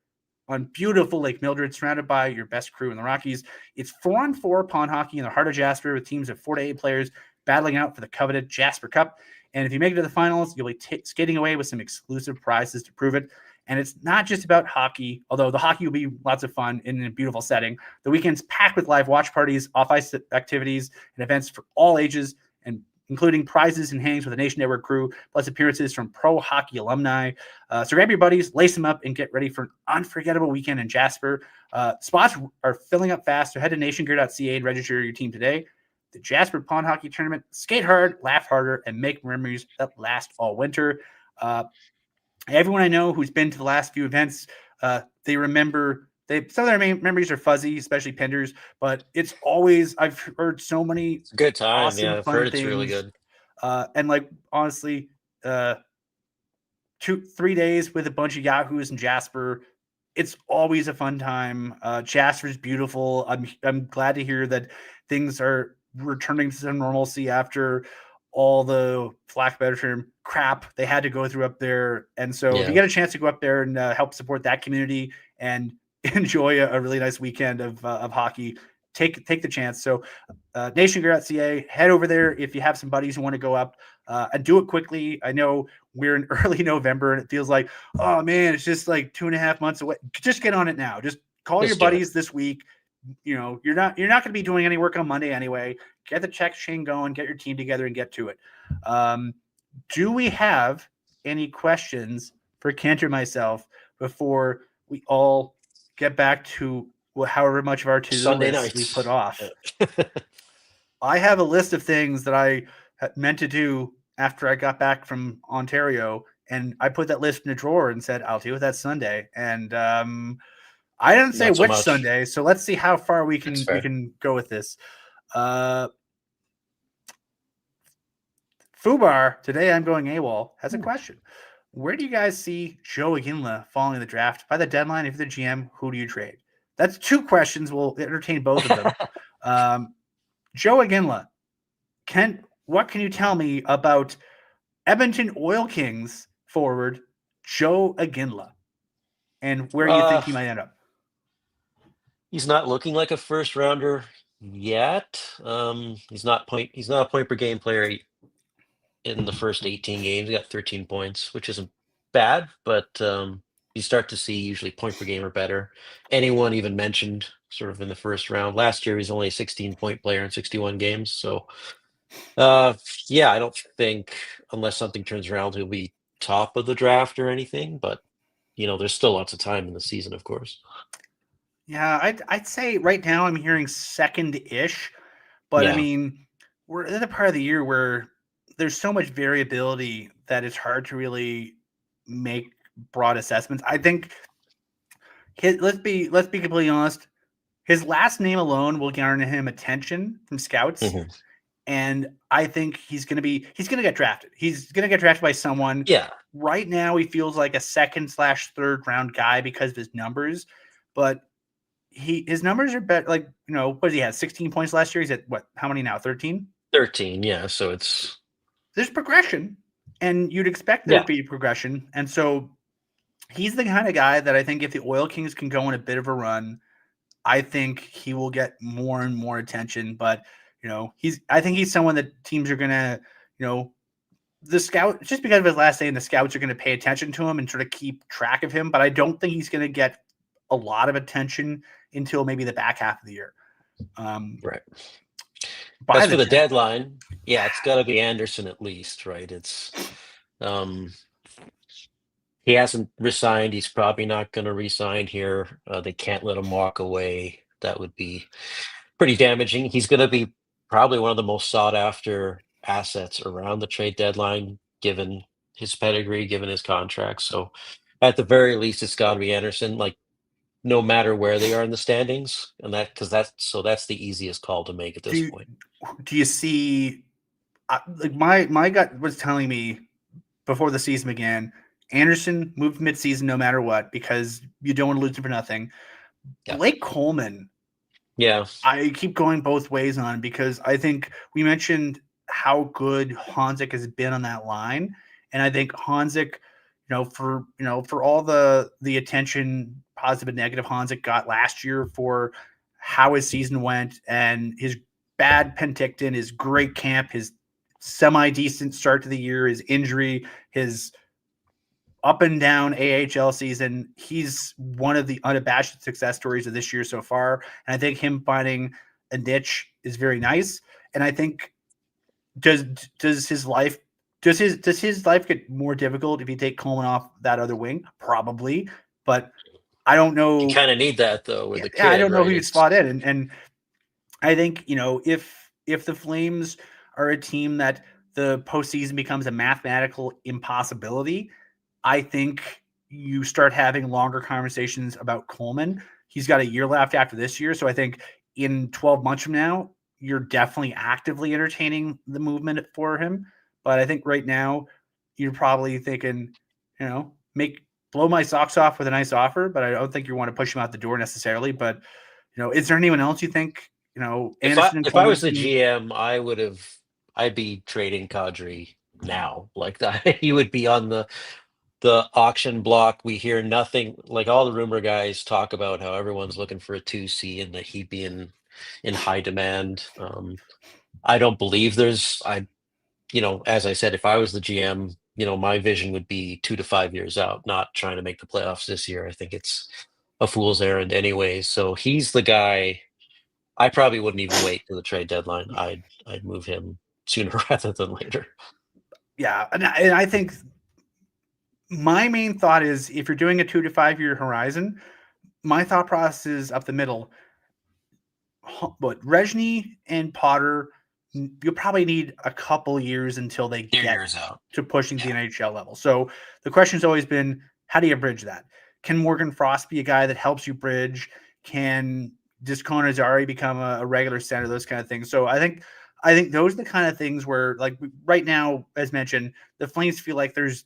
on beautiful Lake Mildred, surrounded by your best crew in the Rockies. It's 4-on-4 pond hockey in the heart of Jasper with teams of 4 to 8 players battling out for the coveted Jasper Cup. And if you make it to the finals, you'll be skating away with some exclusive prizes to prove it. And it's not just about hockey, although the hockey will be lots of fun in a beautiful setting. The weekend's packed with live watch parties, off-ice activities, and events for all ages, and including prizes and hangings with the Nation Network crew, plus appearances from pro hockey alumni. So grab your buddies, lace them up, and get ready for an unforgettable weekend in Jasper. Spots are filling up fast, so head to nationgear.ca and register your team today. The Jasper Pond Hockey Tournament. Skate hard, laugh harder, and make memories that last all winter. Everyone I know who's been to the last few events, they remember some of their memories are fuzzy, especially Penders, but it's always, I've heard so many It's a good time. awesome, Yeah, I've fun heard it's things. really good. And like, honestly, 3 days with a bunch of Yahoos in Jasper, it's always a fun time. Jasper's beautiful. I'm glad to hear that things are returning to some normalcy after all the flack better term crap they had to go through up there. And so if you get a chance to go up there and help support that community and enjoy a really nice weekend of hockey, take the chance. So nationgear.ca, head over there if you have some buddies who want to go up, and do it quickly. I know we're in early November and it feels like, oh man, it's just like 2.5 months away. Just get on it now. Just call your buddies this week. You know, you're not going to be doing any work on Monday anyway. Get the check chain going, get your team together, and get to it. Do we have any questions for Kent or myself before we all get back to however much of our to-do list we put off? I have a list of things that I meant to do after I got back from Ontario, and I put that list in a drawer and said, I'll do it that Sunday. And I didn't say which Sunday, so let's see how far we can go with this. Fubar, today I'm going AWOL, has a question. Where do you guys see Joe Iginla falling the draft? By the deadline, if you're the GM, who do you trade? That's 2 questions. We'll entertain both of them. Joe Iginla, what can you tell me about Edmonton Oil Kings forward Joe Iginla and where you think he might end up? He's not looking like a first rounder yet. He's not a point per game player in the first 18 games. He got 13 points, which isn't bad, but you start to see usually point per game or better. Anyone even mentioned sort of in the first round. Last year, he's only a 16-point player in 61 games. So, yeah, I don't think, unless something turns around, he'll be top of the draft or anything. But, you know, there's still lots of time in the season, of course. Yeah, I'd say right now I'm hearing second-ish. But, I mean, we're in the part of the year where there's so much variability that it's hard to really make broad assessments. I think let's be completely honest. His last name alone will garner him attention from scouts, and I think he's going to get drafted. He's going to get drafted by someone. Yeah. Right now, he feels like a 2nd/3rd round guy because of his numbers, but his numbers are better. Like, you know, what does he have? 16 points last year. He's at what? How many now? 13. 13. Yeah. So there's progression, and you'd expect there to be progression. And so he's the kind of guy that I think if the Oil Kings can go on a bit of a run, I think he will get more and more attention. But, you know, I think he's someone that teams are going to, you know, the scout, just because of his last name, the scouts are going to pay attention to him and sort of keep track of him. But I don't think he's going to get a lot of attention until maybe the back half of the year. Right. As for the deadline, it's got to be Anderson at least, right? It's he hasn't resigned. He's probably not going to resign here. They can't let him walk away. That would be pretty damaging. He's going to be probably one of the most sought after assets around the trade deadline, given his pedigree, given his contract. So at the very least, it's got to be Anderson. Like, no matter where they are in the standings, and that's the easiest call to make at this point. Do you see? Like my gut was telling me before the season began. Anderson moved midseason no matter what because you don't want to lose him for nothing. Yeah. Blake Coleman, Yeah. I keep going both ways on because I think we mentioned how good Honzek has been on that line, and I think Honzek, for all the attention, positive and negative Honzek got last year for how his season went and his bad Penticton, his great camp, his semi decent start to the year, his injury, his up and down AHL season. He's one of the unabashed success stories of this year so far. And I think him finding a niche is very nice. And I think does his life get more difficult if you take Coleman off that other wing? Probably, but I don't You know. kind of need that though with Yeah, a I kid, don't know who right? you'd slot in. And I think, if the Flames are a team that the postseason becomes a mathematical impossibility, I think you start having longer conversations about Coleman. He's got a year left after this year. So I think in 12 months from now, you're definitely actively entertaining the movement for him. But I think right now, you're probably thinking, blow my socks off with a nice offer, but I don't think you want to push him out the door necessarily. But, is there anyone else you think, Anderson and If I was Coleman? the GM, I'd be trading Kadri now. Like that, he would be on the auction block. We hear nothing. Like all the rumor guys talk about how everyone's looking for a 2C and that he'd be in high demand. I don't believe as I said, if I was the GM, my vision would be 2 to 5 years out, not trying to make the playoffs this year. I think it's a fool's errand anyways. So he's the guy. I probably wouldn't even wait to the trade deadline. I'd move him sooner rather than later. Yeah. And I think my main thought is if you're doing a 2 to 5 year horizon, my thought process is up the middle. But Rejny and Potter, you'll probably need a couple years until they Few get years out. to pushing to the Yeah. NHL level. So the question's always been, how do you bridge that? Can Morgan Frost be a guy that helps you bridge? Can Discona Zari become a regular center? Those kind of things. So I think those are the kind of things where, like right now, as mentioned, the Flames feel like there's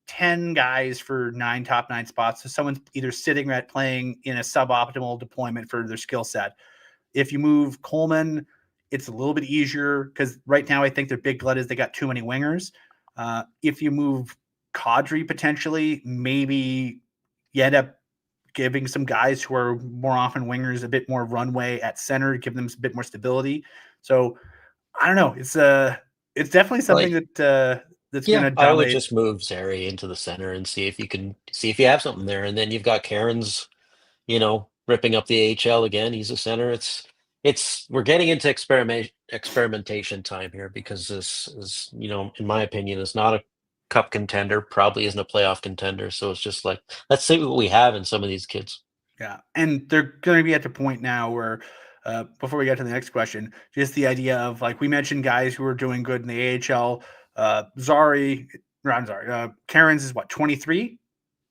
10 guys for top nine spots. So someone's either sitting at playing in a suboptimal deployment for their skill set. If you move Coleman, it's a little bit easier because right now I think their big glut is they got too many wingers. If you move Kadri potentially, maybe you end up giving some guys who are more often wingers a bit more runway at center, give them a bit more stability. So I don't know. It's definitely something Like, that's going yeah, to I would dominate. just move Zary into the center and see if you have something there. And then you've got Karen's, ripping up the AHL again. He's a center. We're getting into experimentation time here because this is, in my opinion, is not a cup contender, probably isn't a playoff contender. So it's just like, let's see what we have in some of these kids. Yeah, and they're going to be at the point now where, before we get to the next question, just the idea of like we mentioned guys who are doing good in the AHL. Karen's is what 23,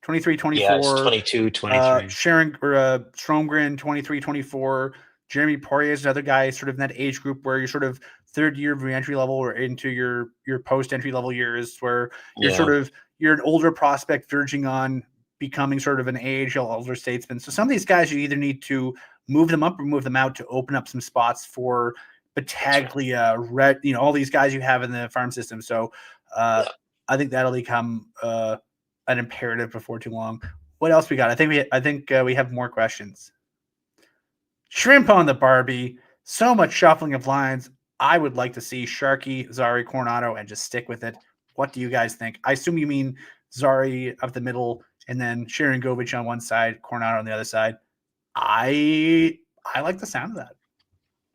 23, Yeah, it's 24. 22, 23. Sharon or Stromgren 23, 24. Jeremy Poirier is another guy sort of in that age group where you're sort of third year of entry level or into your post entry level years where Yeah. you're an older prospect verging on becoming sort of an AHL elder statesman. So some of these guys you either need to move them up or move them out to open up some spots for That's right. Battaglia, Red, all these guys you have in the farm system. So Yeah. I think that'll become an imperative before too long. What else we got? I think we have more questions. Shrimp on the Barbie. So much shuffling of lines. I would like to see Sharky, Zari, Coronado, and just stick with it. What do you guys think? I assume you mean Zari up the middle, and then Sharon Govich on one side, Coronado on the other side. I like the sound of that.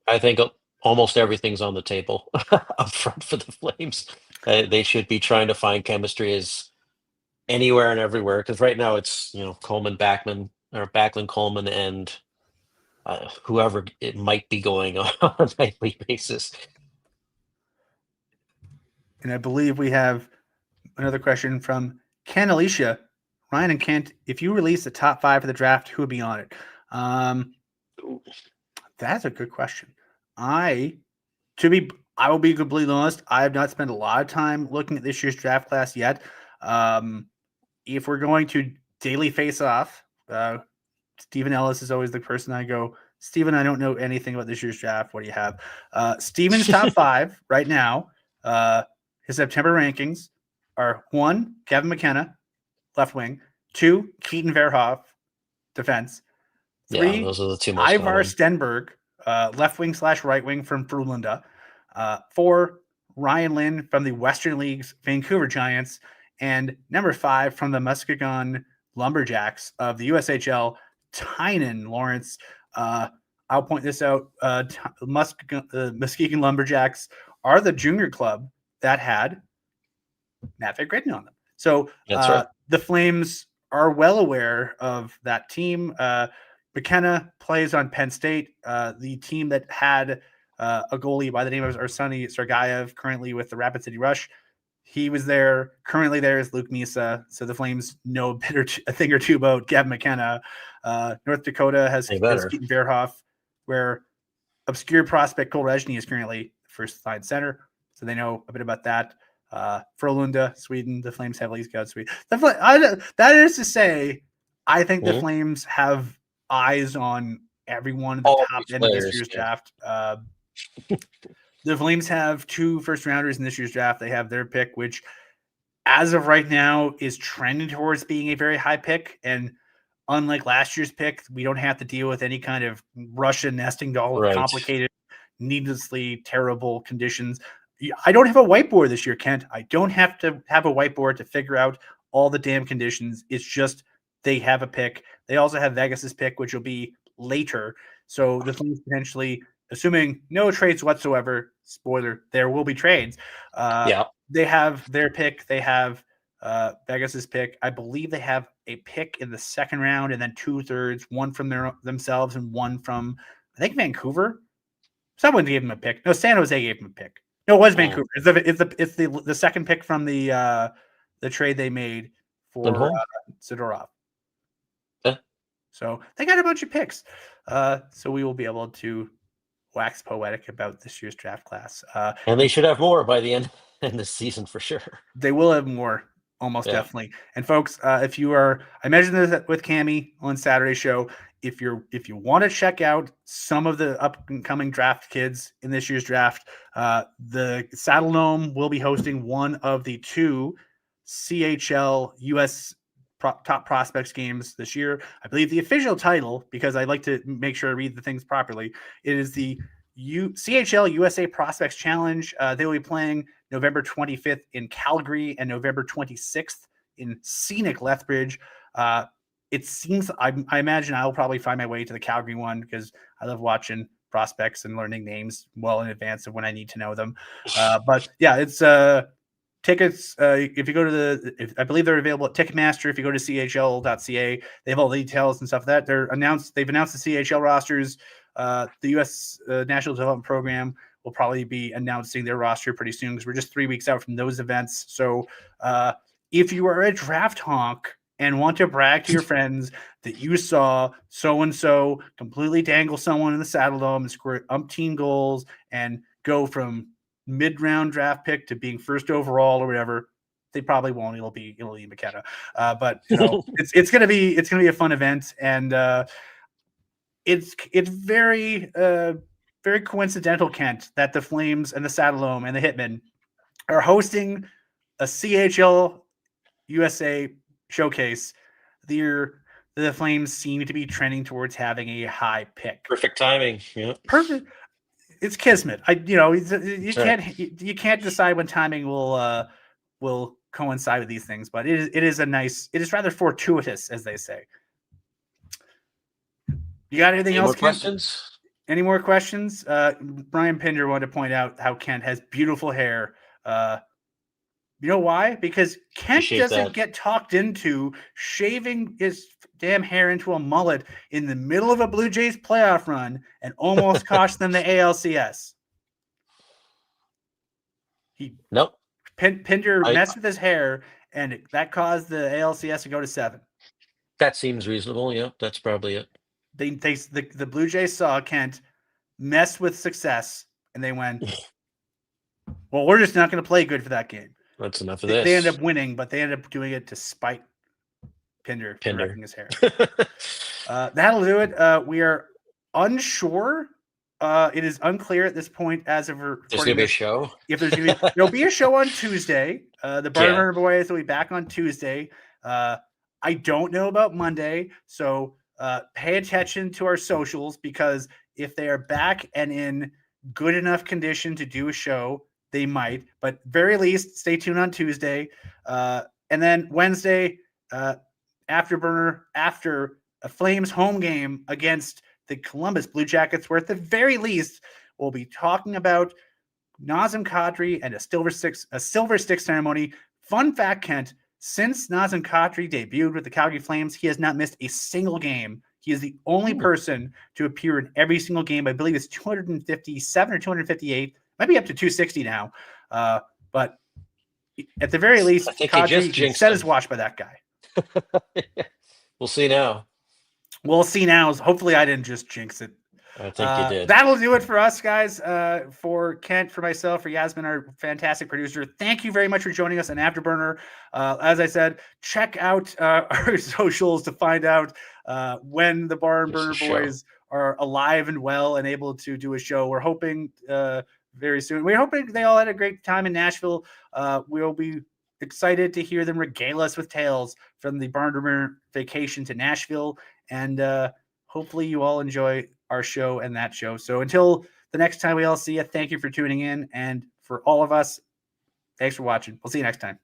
I think almost everything's on the table up front for the Flames. They should be trying to find chemistry as anywhere and everywhere because right now it's Coleman, Backman, or Backlund, Coleman, and whoever it might be going on a nightly basis. And I believe we have another question from Ken Alicia. Ryan and Kent, if you release the top 5 for the draft, who would be on it? That's a good question. I will be completely honest. I have not spent a lot of time looking at this year's draft class yet. If we're going to daily face off, Stephen Ellis is always the person I go, Stephen, I don't know anything about this year's draft. What do you have? Stephen's top 5 right now, his September rankings are 1, Kevin McKenna, left wing, 2, Keaton Verhoff, defense, Yeah, 3, those are the two most Ivar common. Stenberg, left wing / right wing from Frölunda, 4, Ryan Lynn from the Western League's Vancouver Giants, and number 5 from the Muskegon Lumberjacks of the USHL, Tynan Lawrence. I'll point this out. Muskegon Lumberjacks are the junior club that had Matvey Gridden on them. So That's right. the Flames are well aware of that team. McKenna plays on Penn State, the team that had a goalie by the name of Arseny Sergayev, currently with the Rapid City Rush. He was there. Currently there is Luke Misa. So the Flames know a thing or two about Gavin McKenna. North Dakota has Keaton Verhoff, where obscure prospect Cole Rezhny is currently first line center. So they know a bit about that. Frölunda, Sweden, the Flames heavily scout Sweden. That is to say, I think the Flames have eyes on everyone at the top end of this year's draft. The Flames have 2 first-rounders in this year's draft. They have their pick, which, as of right now, is trending towards being a very high pick. And unlike last year's pick, we don't have to deal with any kind of Russian nesting doll of complicated, needlessly terrible conditions. I don't have a whiteboard this year, Kent. I don't have to have a whiteboard to figure out all the damn conditions. It's just they have a pick. They also have Vegas's pick, which will be later. So the Flames potentially, assuming no trades whatsoever, spoiler, there will be trades. They have their pick. They have Vegas's pick. I believe they have a pick in the second round and then 2/3, one from themselves and one from, I think, Vancouver. Someone gave them a pick. No, San Jose gave them a pick. No, it was Vancouver. It's the second pick from the trade they made for Sidorov. So they got a bunch of picks. So we will be able to wax poetic about this year's draft class. And they should have more by the end of the season for sure. They will have more, almost definitely. And folks, if you are, I mentioned this with Cammie on Saturday's show. If you want to check out some of the upcoming draft kids in this year's draft, the Saddle Dome will be hosting one of the 2 CHL US top prospects games this year. I believe the official title, because I like to make sure I read the things properly, it is the CHL USA Prospects Challenge. They will be playing November 25th in Calgary and November 26th in scenic Lethbridge. It seems, I imagine I'll probably find my way to the Calgary one because I love watching prospects and learning names well in advance of when I need to know them. But yeah, it's tickets. If you go to I believe they're available at Ticketmaster. If you go to chl.ca, they have all the details and stuff that they've announced the CHL rosters. The U.S. National Development Program will probably be announcing their roster pretty soon because we're just 3 weeks out from those events. So if you are a draft honk and want to brag to your friends that you saw so-and-so completely dangle someone in the Saddle Dome and score umpteen goals and go from mid-round draft pick to being first overall or whatever, they probably won't. It'll be McKenna. But you know, it's gonna be a fun event, and it's very very coincidental, Kent, that the Flames and the Saddle Dome and the Hitmen are hosting a CHL USA showcase the year the Flames seem to be trending towards having a high pick. Perfect timing. Yeah. Perfect. It's kismet. You can't decide when timing will coincide with these things, but it is rather fortuitous, as they say. You got anything else, More Kent? questions? Any more questions? Brian Pinder wanted to point out how Kent has beautiful hair. You know why? Because Kent doesn't get talked into shaving his damn hair into a mullet in the middle of a Blue Jays playoff run and almost cost them the ALCS. Pinder messed with his hair, and that caused the ALCS to go to 7. That seems reasonable. Yeah, that's probably it. The Blue Jays saw Kent mess with success, and they went, well, we're just not going to play good for that game. That's enough of They ended this. up winning, but they ended up doing it to spite Pinder for wrecking his hair. That'll do it. We are unsure. It is unclear at this point as of There's recording gonna be a this. show. If there'll be a show on Tuesday. The Burner Yeah. Boys will be back on Tuesday. I don't know about Monday, so pay attention to our socials, because if they are back and in good enough condition to do a show, they might. But very least, stay tuned on Tuesday. And then Wednesday, Afterburner after a Flames home game against the Columbus Blue Jackets, where at the very least we'll be talking about Nazem Kadri and a silver stick ceremony. Fun fact, Kent, since Nazem Kadri debuted with the Calgary Flames, he has not missed a single game. He is the only person to appear in every single game. I believe it's 257 or 258. Might be up to 260 now. But at the very least, Kadri can set his watch by that guy. We'll see now. We'll see now. Hopefully I didn't just jinx it. I think you did. That'll do it for us, guys. For Kent, for myself, for Yasmin, our fantastic producer. Thank you very much for joining us on Afterburner. As I said, check out our socials to find out when the Barn Burner Boys are alive and well and able to do a show. We're hoping very soon. We're hoping they all had a great time in Nashville. We'll be excited to hear them regale us with tales from the Barn Burner vacation to Nashville. And hopefully you all enjoy our show and that show. So until the next time we all see you, thank you for tuning in. And for all of us, thanks for watching. We'll see you next time.